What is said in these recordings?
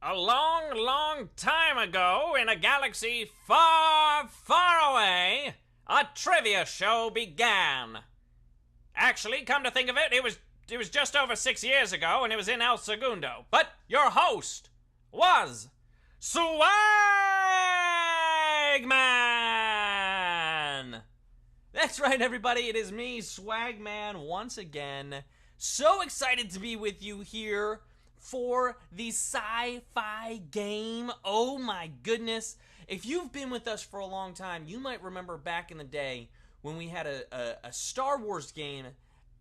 A long, long time ago, in a galaxy far, far away, a trivia show began. Actually, come to think of it, it was just over 6 years ago, and it was in El Segundo. But your host was Swagman! That's right, everybody. It is me, Swagman, once again. So excited to be with you here for the sci-fi game. Oh my goodness. If you've been with us for a long time, you might remember back in the day when we had a Star Wars game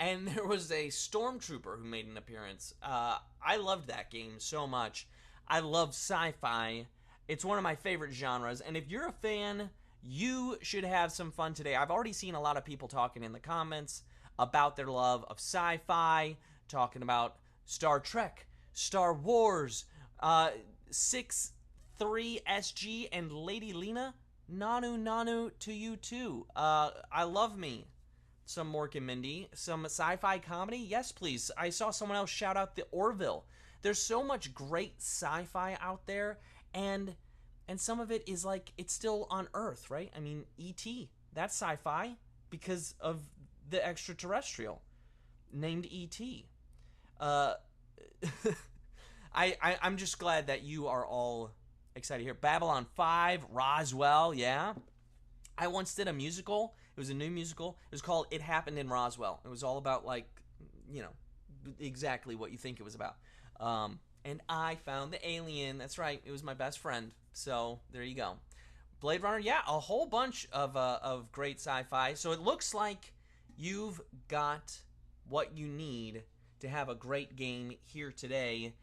and there was a stormtrooper who made an appearance. I loved that game so much. I love sci-fi. It's one of my favorite genres, and if you're a fan, you should have some fun today. I've already seen a lot of people talking in the comments about their love of sci-fi, talking about Star Trek, Star Wars, 6-3SG, and Lady Lena. Nanu to you too. I love me some Mork and Mindy. Some sci-fi comedy? Yes, please. I saw someone else shout out the Orville. There's so much great sci-fi out there, and some of it is like, it's still on Earth, right? I mean, E.T., that's sci-fi because of the extraterrestrial named E.T. I'm just glad that you are all excited here. Babylon 5, Roswell, yeah. I once did a musical. It was a new musical. It was called It Happened in Roswell. It was all about, like, you know, exactly what you think it was about. And I found the alien. That's right. It was my best friend. So there you go. Blade Runner, yeah, a whole bunch of great sci-fi. So it looks like you've got what you need to have a great game here today.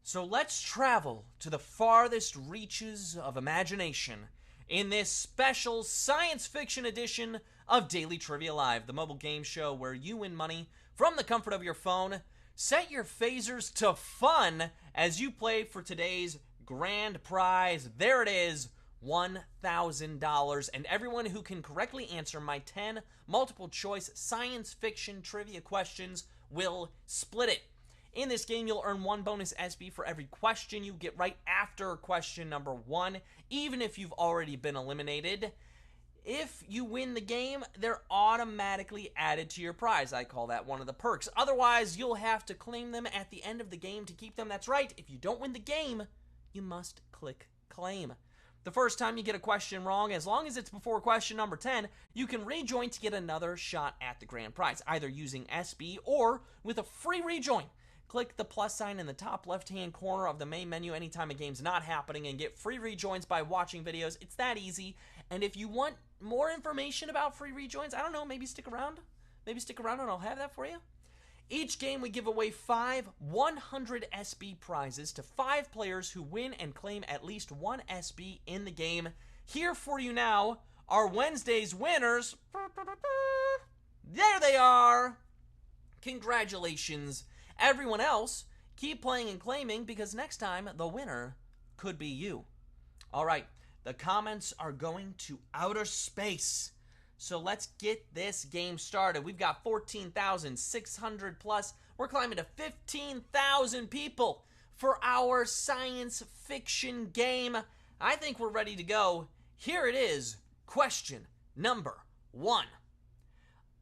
So let's travel to the farthest reaches of imagination in this special science fiction edition of Daily Trivia Live, the mobile game show where you win money from the comfort of your phone. Set your phasers to fun as you play for today's grand prize. There it is, $1,000. And everyone who can correctly answer my 10 multiple choice science fiction trivia questions will split it. In this game, you'll earn 1 bonus SB for every question you get right after question number 1, even if you've already been eliminated. If you win the game, they're automatically added to your prize. I call that one of the perks. Otherwise, you'll have to claim them at the end of the game to keep them. That's right. If you don't win the game, you must click claim. The first time you get a question wrong, as long as it's before question number 10, you can rejoin to get another shot at the grand prize, either using SB or with a free rejoin. Click the plus sign in the top left-hand corner of the main menu anytime a game's not happening and get free rejoins by watching videos. It's that easy. And if you want more information about free rejoins, I don't know, maybe stick around. Maybe stick around and I'll have that for you. Each game we give away 5 100 SB prizes to 5 players who win and claim at least 1 SB in the game. Here for you now are Wednesday's winners. There they are. Congratulations. Everyone else, keep playing and claiming because next time the winner could be you. All right, the comments are going to outer space. So let's get this game started. We've got 14,600 plus. We're climbing to 15,000 people for our science fiction game. I think we're ready to go. Here it is. Question number 1.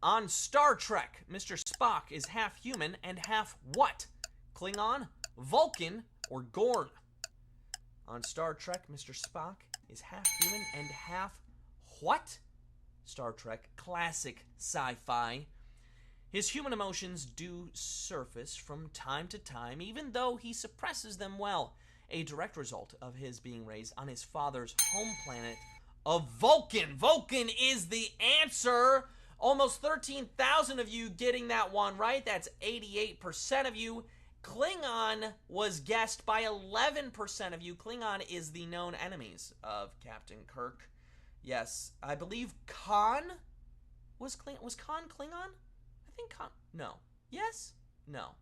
On Star Trek, Mr. Spock is half human and half what? Klingon, Vulcan, or Gorn? On Star Trek, Mr. Spock is half human and half what? Star Trek, classic sci-fi. His human emotions do surface from time to time, even though he suppresses them well. A direct result of his being raised on his father's home planet of Vulcan. Vulcan is the answer. Almost 13,000 of you getting that one right. That's 88% of you. Klingon was guessed by 11% of you. Klingon is the known enemies of Captain Kirk. Yes, I believe Khan was Khan Klingon? I think Khan. No. Yes? No.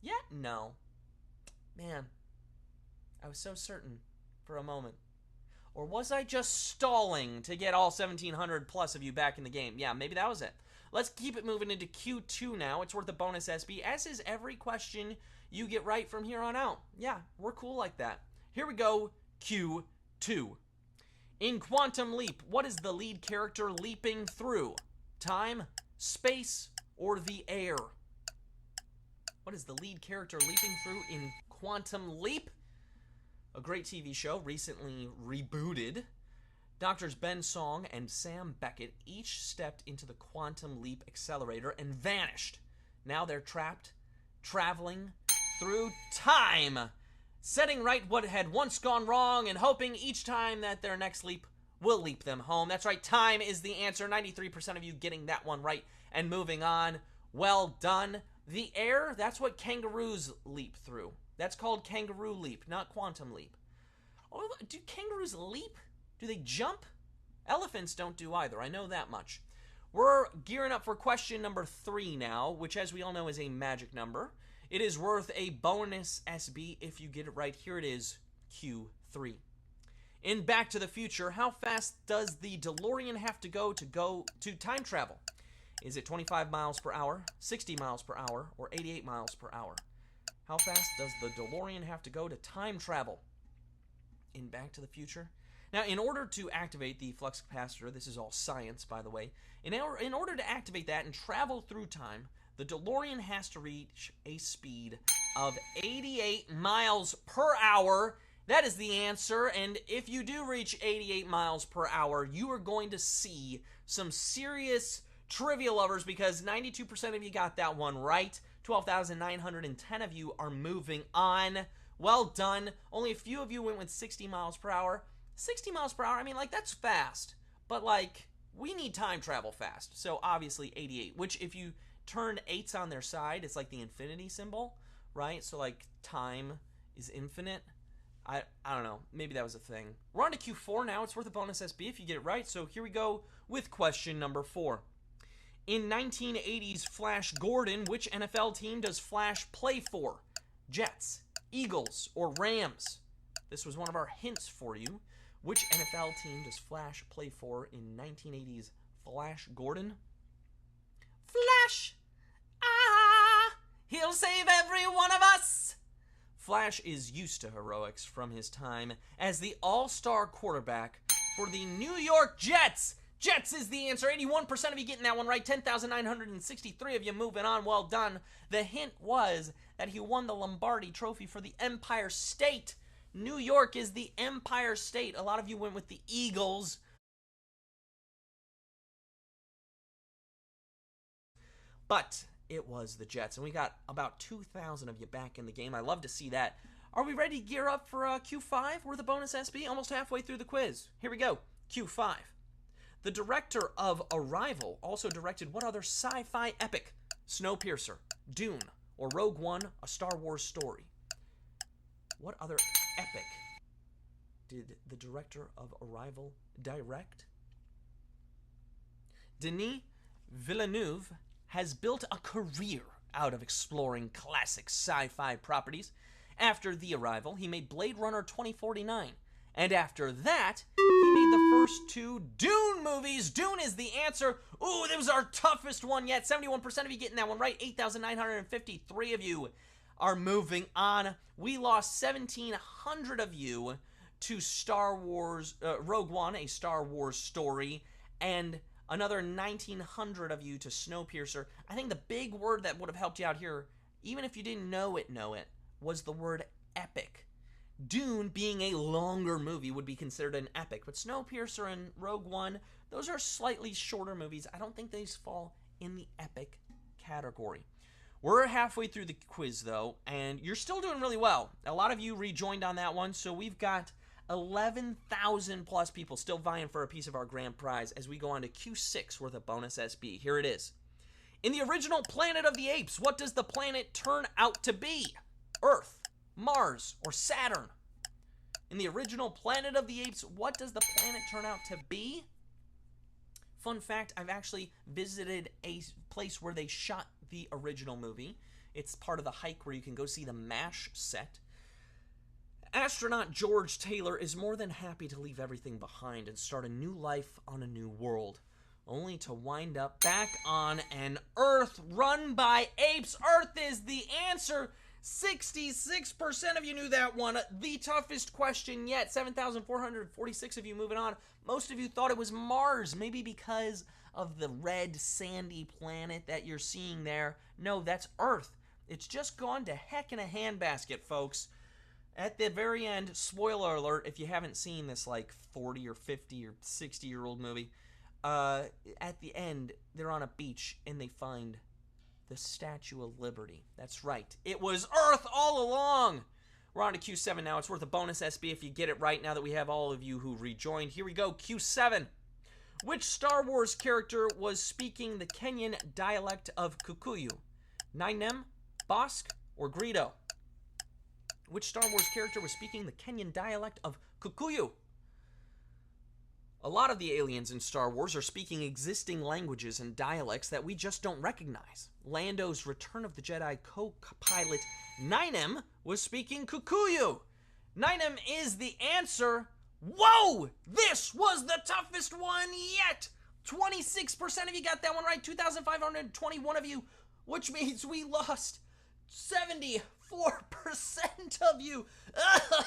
Yeah? No. Man, I was so certain for a moment. Or was I just stalling to get all 1,700 plus of you back in the game? Yeah, maybe that was it. Let's keep it moving into Q2 now. It's worth a bonus SB, as is every question you get right from here on out. Yeah, we're cool like that. Here we go, Q2. In Quantum Leap, what is the lead character leaping through? Time, space, or the air? What is the lead character leaping through in Quantum Leap? A great TV show, recently rebooted. Doctors Ben Song and Sam Beckett each stepped into the Quantum Leap accelerator and vanished. Now they're trapped, traveling through time, setting right what had once gone wrong and hoping each time that their next leap will leap them home. That's right, time is the answer. 93% of you getting that one right and moving on. Well done. The air, that's what kangaroos leap through. That's called kangaroo leap, not quantum leap. Oh, do kangaroos leap? Do they jump? Elephants don't do either, I know that much. We're gearing up for question number 3 now, which as we all know is a magic number. It is worth a bonus SB if you get it right. Here it is, Q3. In Back to the Future, how fast does the DeLorean have to go to time travel? Is it 25 miles per hour, 60 miles per hour, or 88 miles per hour? How fast does the DeLorean have to go to time travel in Back to the Future? Now, in order to activate the flux capacitor, this is all science, by the way, in order to activate that and travel through time, the DeLorean has to reach a speed of 88 miles per hour. That is the answer, and if you do reach 88 miles per hour, you are going to see some serious trivia lovers because 92% of you got that one right. 12,910 of you are moving on. Well done. Only a few of you went with 60 miles per hour. 60 miles per hour, I mean, like, that's fast. But, like, we need time travel fast. So, obviously, 88, which if you turn 8s on their side, it's like the infinity symbol, right? So, like, time is infinite. I don't know. Maybe that was a thing. We're on to Q4 now. It's worth a bonus SB if you get it right. So, here we go with question number 4. In 1980's Flash Gordon, which NFL team does Flash play for? Jets, Eagles, or Rams? This was one of our hints for you. Which NFL team does Flash play for in 1980's Flash Gordon? Flash! Ah! He'll save every one of us! Flash is used to heroics from his time as the all-star quarterback for the New York Jets. Jets is the answer. 81% of you getting that one right. 10,963 of you moving on. Well done. The hint was that he won the Lombardi Trophy for the Empire State. New York is the Empire State. A lot of you went with the Eagles. But it was the Jets. And we got about 2,000 of you back in the game. I love to see that. Are we ready to gear up for Q5? We're the bonus SB. Almost halfway through the quiz. Here we go. Q5. The director of Arrival also directed what other sci-fi epic? Snowpiercer, Dune, or Rogue One, A Star Wars Story? What other epic did the director of Arrival direct? Denis Villeneuve has built a career out of exploring classic sci-fi properties. After The Arrival, he made Blade Runner 2049. And after that, he made the first 2 Dune movies. Dune is the answer. Ooh, that was our toughest one yet. 71% of you getting that one right. 8,953 of you are moving on. We lost 1,700 of you to Star Wars, Rogue One, A Star Wars Story, and another 1,900 of you to Snowpiercer. I think the big word that would have helped you out here, even if you didn't know it, was the word epic. Dune, being a longer movie, would be considered an epic, but Snowpiercer and Rogue One, those are slightly shorter movies. I don't think these fall in the epic category. We're halfway through the quiz, though, and you're still doing really well. A lot of you rejoined on that one, so we've got 11,000 plus people still vying for a piece of our grand prize as we go on to Q6 worth of bonus SB. Here it is. In the original Planet of the Apes, what does the planet turn out to be? Earth, Mars, or Saturn? In the original Planet of the Apes, what does the planet turn out to be? Fun fact, I've actually visited a place where they shot the original movie. It's part of the hike where you can go see the MASH set. Astronaut George Taylor is more than happy to leave everything behind and start a new life on a new world. only to wind up back on an Earth run by apes. Earth is the answer. 66% of you knew that one. The toughest question yet. 7,446 of you moving on. Most of you thought it was Mars, maybe because of the red sandy planet that you're seeing there. No, that's Earth. It's just gone to heck in a handbasket, folks. At the very end, spoiler alert, if you haven't seen this like 40 or 50 or 60-year-old movie, at the end, they're on a beach and they find the Statue of Liberty. That's right. It was Earth all along. We're on to Q7 now. It's worth a bonus SB if you get it right now that we have all of you who rejoined. Here we go. Q7. Which Star Wars character was speaking the Kenyan dialect of Kikuyu? Ninem, Bosk, or Greedo? Which Star Wars character was speaking the Kenyan dialect of Kikuyu? A lot of the aliens in Star Wars are speaking existing languages and dialects that we just don't recognize. Lando's Return of the Jedi co-pilot Ninem was speaking Kikuyu. Ninem is the answer. Whoa! This was the toughest one yet! 26% of you got that one right. 2,521 of you, which means we lost 74% of you.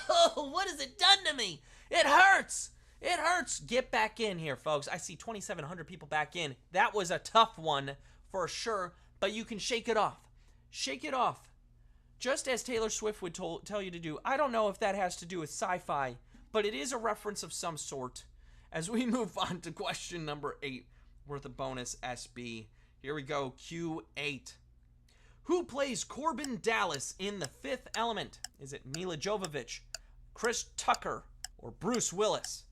Oh, what has it done to me? It hurts. It hurts. Get back in here, folks. I see 2,700 people back in. That was a tough one for sure, but you can shake it off. Shake it off. Just as Taylor Swift would tell you to do. I don't know if that has to do with sci-fi, but it is a reference of some sort. As we move on to question number 8, worth a bonus SB. Here we go, Q8. Who plays Corbin Dallas in The Fifth Element? Is it Mila Jovovich, Chris Tucker, or Bruce Willis?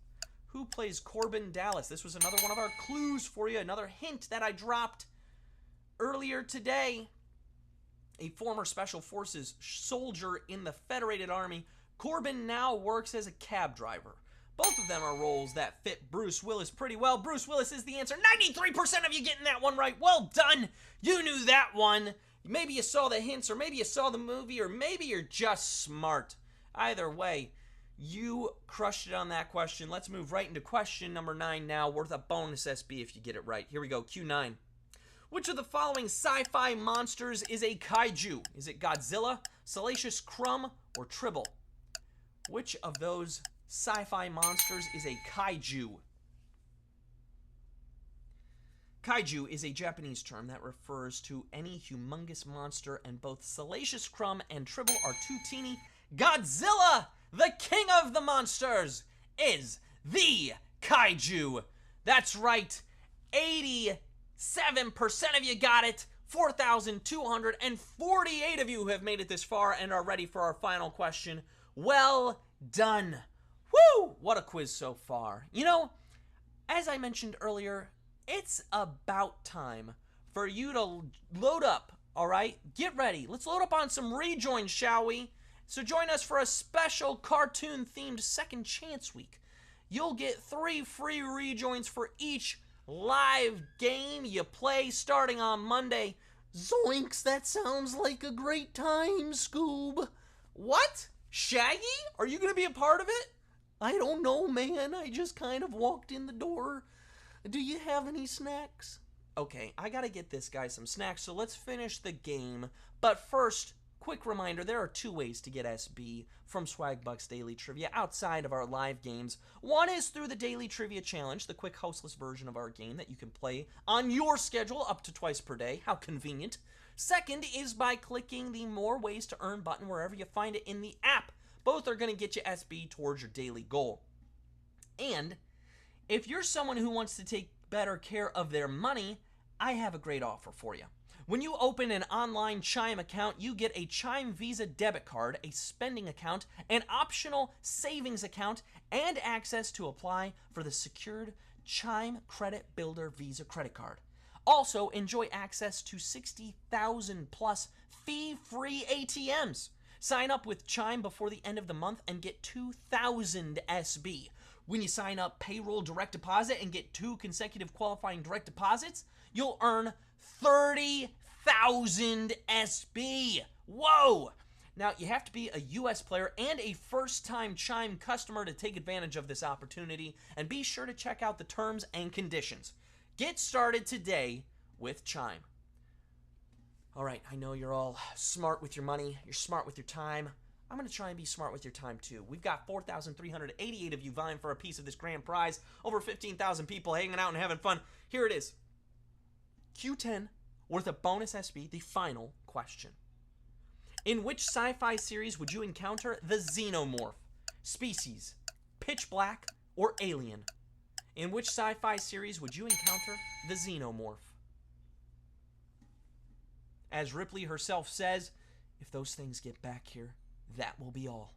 Who plays Corbin Dallas? This was another one of our clues for you, another hint that I dropped earlier today. A former Special Forces soldier in the Federated Army, Corbin now works as a cab driver. Both of them are roles that fit Bruce Willis pretty well. Bruce Willis is the answer. 93% of you getting that one right. Well done. You knew that one. Maybe you saw the hints, or maybe you saw the movie, or maybe you're just smart. Either way, you crushed it on that question. Let's move right into question number 9 now, worth a bonus SB if you get it right. Here we go, Q9. Which of the following sci-fi monsters is a kaiju? Is it Godzilla, Salacious Crumb, or Tribble? Which of those sci-fi monsters is a kaiju? Kaiju is a Japanese term that refers to any humongous monster, and both Salacious Crumb and Tribble are too teeny. Godzilla, the king of the monsters, is the kaiju. That's right. 87% of you got it. 4,248 of you have made it this far and are ready for our final question. Well done. Woo! What a quiz so far. You know, as I mentioned earlier, it's about time for you to load up, all right? Get ready. Let's load up on some rejoins, shall we? So join us for a special cartoon-themed Second Chance Week. You'll get 3 free rejoins for each live game you play starting on Monday. Zoinks, that sounds like a great time, Scoob. What? Shaggy? Are you going to be a part of it? I don't know, man. I just kind of walked in the door. Do you have any snacks? Okay, I gotta get this guy some snacks, so let's finish the game. But first, quick reminder, there are 2 ways to get SB from Swagbucks Daily Trivia outside of our live games. One is through the Daily Trivia Challenge, the quick hostless version of our game that you can play on your schedule up to twice per day. How convenient. Second is by clicking the More Ways to Earn button wherever you find it in the app. Both are going to get you SB towards your daily goal. And if you're someone who wants to take better care of their money, I have a great offer for you. When you open an online Chime account, you get a Chime Visa debit card, a spending account, an optional savings account, and access to apply for the secured Chime Credit Builder Visa credit card. Also, enjoy access to 60,000 plus fee-free ATMs. Sign up with Chime before the end of the month and get 2,000 SB. When you sign up payroll direct deposit and get 2 consecutive qualifying direct deposits, you'll earn 30,000 SB. Whoa! Now, you have to be a U.S. player and a first-time Chime customer to take advantage of this opportunity, and be sure to check out the terms and conditions. Get started today with Chime. All right, I know you're all smart with your money. You're smart with your time. I'm going to try and be smart with your time, too. We've got 4,388 of you vying for a piece of this grand prize. Over 15,000 people hanging out and having fun. Here it is. Q10 worth a bonus SB, the final question. In which sci-fi series would you encounter the Xenomorph? Species, Pitch Black, or Alien? In which sci-fi series would you encounter the Xenomorph? As Ripley herself says, if those things get back here, that will be all.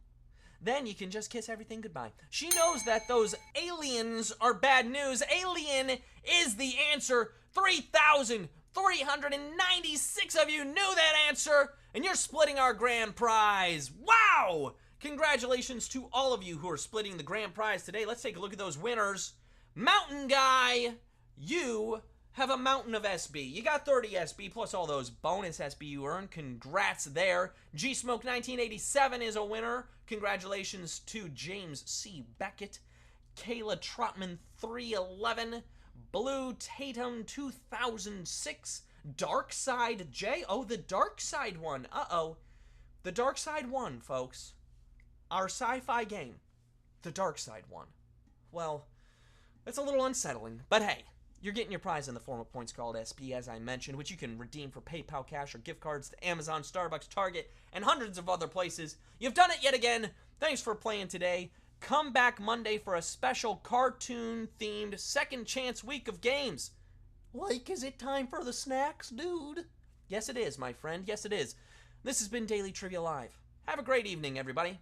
Then you can just kiss everything goodbye. She knows that those aliens are bad news. Alien is the answer. 3,396 of you knew that answer, and you're splitting our grand prize. Wow! Congratulations to all of you who are splitting the grand prize today. Let's take a look at those winners. Mountain Guy, you have a mountain of SB. You got 30 SB plus all those bonus SB you earned. Congrats there. G-Smoke 1987 is a winner. Congratulations to James C. Beckett. Kayla Trotman 311. Blue Tatum 2006. Dark Side J. Oh, the Dark Side one. Uh-oh. The Dark Side one, folks. Our sci-fi game. The Dark Side one. Well, that's a little unsettling, but hey. You're getting your prize in the form of points called SP, as I mentioned, which you can redeem for PayPal cash or gift cards to Amazon, Starbucks, Target, and hundreds of other places. You've done it yet again. Thanks for playing today. Come back Monday for a special cartoon-themed second chance week of games. Like, is it time for the snacks, dude? Yes, it is, my friend. Yes, it is. This has been Daily Trivia Live. Have a great evening, everybody.